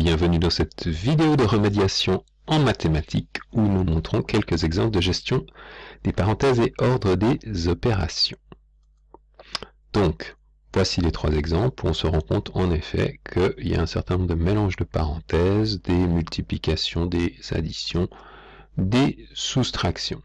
Bienvenue dans cette vidéo de remédiation en mathématiques où nous montrons quelques exemples de gestion des parenthèses et ordre des opérations. Donc, voici les trois exemples où on se rend compte en effet qu'il y a un certain nombre de mélanges de parenthèses, des multiplications, des additions, des soustractions.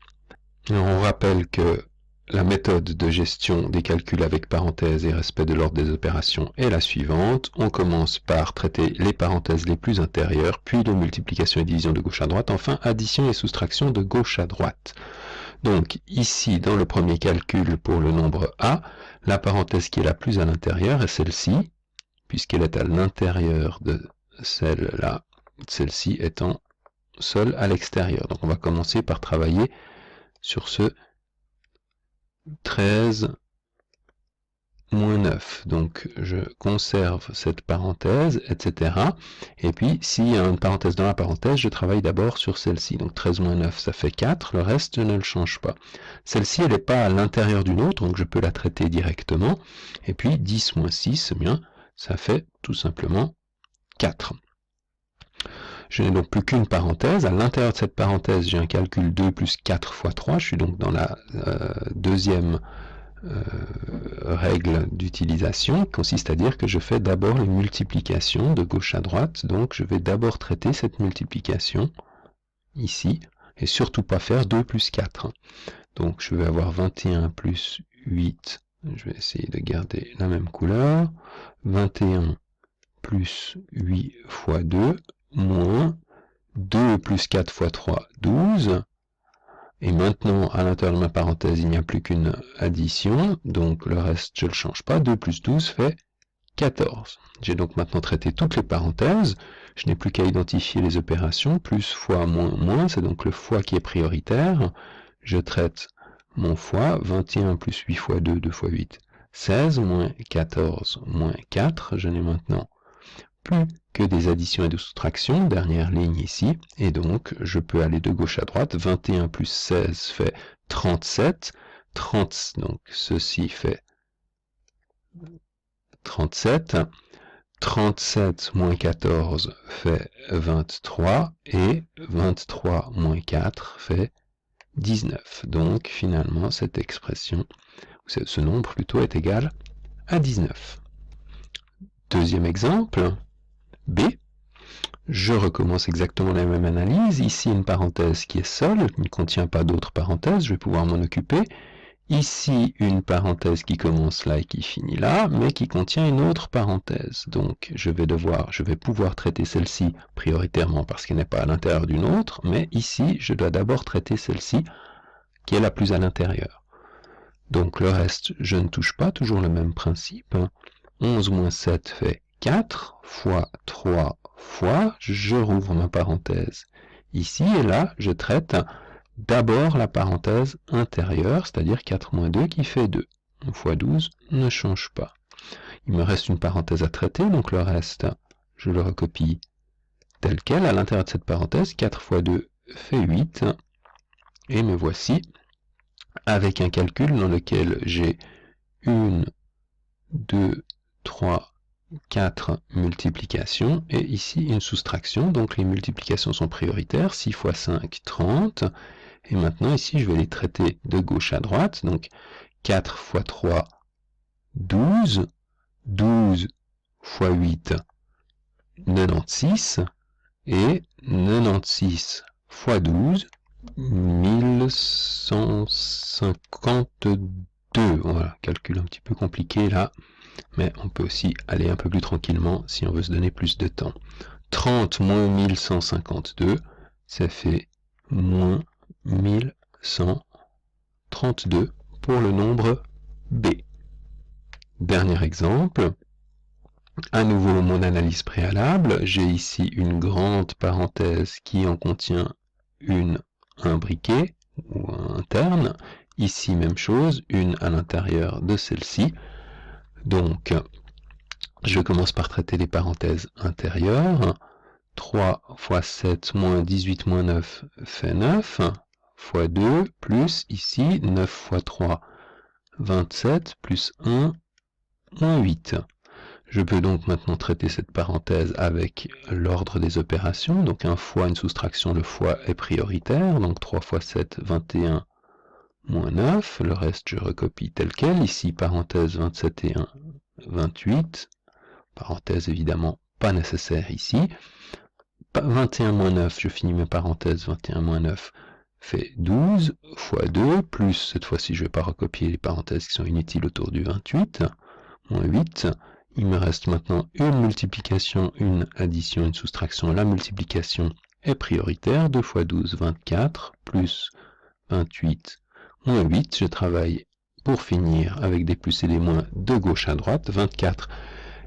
Alors, on rappelle que la méthode de gestion des calculs avec parenthèses et respect de l'ordre des opérations est la suivante. On commence par traiter les parenthèses les plus intérieures, puis les multiplications et divisions de gauche à droite, enfin addition et soustraction de gauche à droite. Donc ici, dans le premier calcul pour le nombre A, la parenthèse qui est la plus à l'intérieur est celle-ci, puisqu'elle est à l'intérieur de celle-là, celle-ci étant seule à l'extérieur. Donc on va commencer par travailler sur ce 13 moins 9. Donc je conserve cette parenthèse, etc. Et puis s'il y a une parenthèse dans la parenthèse, je travaille d'abord sur celle-ci. Donc 13 moins 9, ça fait 4. Le reste, je ne le change pas. Celle-ci, elle n'est pas à l'intérieur d'une autre, donc je peux la traiter directement. Et puis 10 moins 6, eh bien, ça fait tout simplement 4. Je n'ai donc plus qu'une parenthèse. À l'intérieur de cette parenthèse, j'ai un calcul 2 plus 4 fois 3. Je suis donc dans la deuxième règle d'utilisation, qui consiste à dire que je fais d'abord les multiplications de gauche à droite. Donc je vais d'abord traiter cette multiplication ici, et surtout pas faire 2 plus 4. Donc je vais avoir 21 plus 8. Je vais essayer de garder la même couleur. 21 plus 8 fois 2, moins 2 plus 4 fois 3, 12. Et maintenant, à l'intérieur de ma parenthèse, il n'y a plus qu'une addition, donc le reste, je ne le change pas. 2 plus 12 fait 14. J'ai donc maintenant traité toutes les parenthèses. Je n'ai plus qu'à identifier les opérations. Plus, fois, moins, moins, c'est donc le fois qui est prioritaire. Je traite mon fois. 21 plus 8 fois 2, 2 fois 8, 16, moins 14, moins 4. Je n'ai maintenant plus que des additions et des soustractions, dernière ligne ici, et donc je peux aller de gauche à droite. 21 plus 16 fait 37, 30, donc ceci fait 37, 37 moins 14 fait 23, et 23 moins 4 fait 19. Donc finalement cette expression, ce nombre plutôt, est égal à 19. Deuxième exemple, B, je recommence exactement la même analyse. Ici, une parenthèse qui est seule, qui ne contient pas d'autres parenthèses, je vais pouvoir m'en occuper. Ici, une parenthèse qui commence là et qui finit là, mais qui contient une autre parenthèse. Donc, je vais pouvoir traiter celle-ci prioritairement parce qu'elle n'est pas à l'intérieur d'une autre, mais ici, je dois d'abord traiter celle-ci qui est la plus à l'intérieur. Donc, le reste, je ne touche pas, toujours le même principe. 11 moins 7 fait 4 fois 3 fois, je rouvre ma parenthèse ici, et là, je traite d'abord la parenthèse intérieure, c'est-à-dire 4 moins 2 qui fait 2. 1 fois 12 ne change pas. Il me reste une parenthèse à traiter, donc le reste, je le recopie tel quel. À l'intérieur de cette parenthèse, 4 fois 2 fait 8, et me voici avec un calcul dans lequel j'ai 1, 2, 3, 4 multiplications, et ici une soustraction, donc les multiplications sont prioritaires, 6 fois 5, 30, et maintenant ici je vais les traiter de gauche à droite, donc 4 fois 3, 12, 12 fois 8, 96, et 96 fois 12, 1152, voilà, calcul un petit peu compliqué là, mais on peut aussi aller un peu plus tranquillement si on veut se donner plus de temps. 30 moins 1152, ça fait moins 1132 pour le nombre B. Dernier exemple, à nouveau mon analyse préalable, j'ai ici une grande parenthèse qui en contient un briquet ou un terne, ici même chose, une à l'intérieur de celle-ci. Donc, je commence par traiter les parenthèses intérieures. 3 fois 7 moins 18 moins 9 fait 9, fois 2, plus ici 9 fois 3, 27, plus 1, moins 8. Je peux donc maintenant traiter cette parenthèse avec l'ordre des opérations. Donc un fois, une soustraction, le fois est prioritaire. Donc 3 fois 7, 21 moins 9. Le reste, je recopie tel quel. Ici, parenthèse 27 et 1, 28. Parenthèse évidemment pas nécessaire ici. 21 moins 9, je finis mes parenthèses. 21 moins 9 fait 12 fois 2, plus cette fois-ci, je ne vais pas recopier les parenthèses qui sont inutiles autour du 28. Moins 8. Il me reste maintenant une multiplication, une addition, une soustraction. La multiplication est prioritaire. 2 fois 12, 24, plus 28, moins 8. Je travaille pour finir avec des plus et des moins de gauche à droite. 24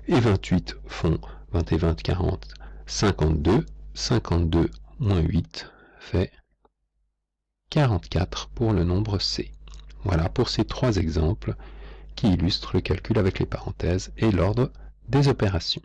et 28 font 20 et 20, 40, 52. 52 moins 8 fait 44 pour le nombre C. Voilà pour ces trois exemples qui illustre le calcul avec les parenthèses et l'ordre des opérations.